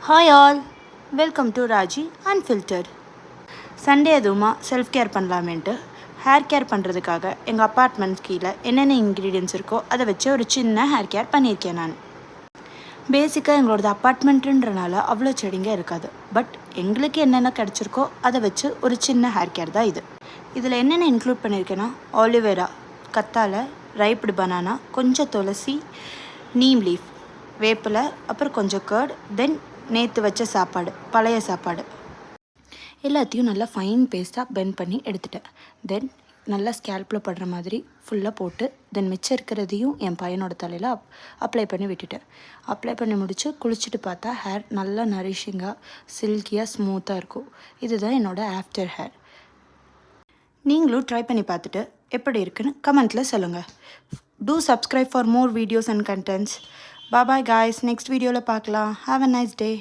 Hi all, welcome to Raji unfiltered. Sunday அதுவுமா self care பண்ணலாமேன்ட்டு hair care பண்ணுறதுக்காக எங்கள் அப்பார்ட்மெண்ட் கீழே என்னென்ன இன்க்ரீடியன்ஸ் இருக்கோ அதை வச்சு ஒரு சின்ன ஹேர் கேர் பண்ணியிருக்கேன் நான். பேசிக்காக எங்களோடது அப்பார்ட்மெண்ட்டுன்றனால அவ்வளோ செடிங்க இருக்காது. பட் எங்களுக்கு என்னென்ன கிடச்சிருக்கோ அதை வச்சு ஒரு சின்ன ஹேர் கேர் தான் இது. இதில் என்னென்ன இன்க்ளூட் பண்ணியிருக்கேன்னா ஆலிவேரா, கத்தாழை, ரைப்டு பனானா, கொஞ்சம் துளசி, நீம் லீஃப், வேப்பிலை, அப்புறம் கொஞ்சம் கர்ட், தென் நேற்று வச்ச சாப்பாடு, பழைய சாப்பாடு எல்லாத்தையும் நல்லா ஃபைன் பேஸ்ட்டாக பெண்ட் பண்ணி எடுத்துட்டேன். தென் நல்லா ஸ்கேல்பில் படுற மாதிரி ஃபுல்லாக போட்டு தென் மிச்சம் இருக்கிறதையும் என் பையனோட தலையில் அப்ளை பண்ணி விட்டுட்டேன். அப்ளை பண்ணி முடித்து குளிச்சுட்டு பார்த்தா ஹேர் நல்லா நரிஷிங்காக சில்கியாக ஸ்மூத்தாக இருக்கும். இதுதான் என்னோடய ஆஃப்டர் ஹேர். நீங்களும் ட்ரை பண்ணி பார்த்துட்டு எப்படி இருக்குன்னு கமெண்ட்டில் சொல்லுங்கள். Two subscribe for more videos and contents. Bye bye guys, next video la paakalam. Have a nice day.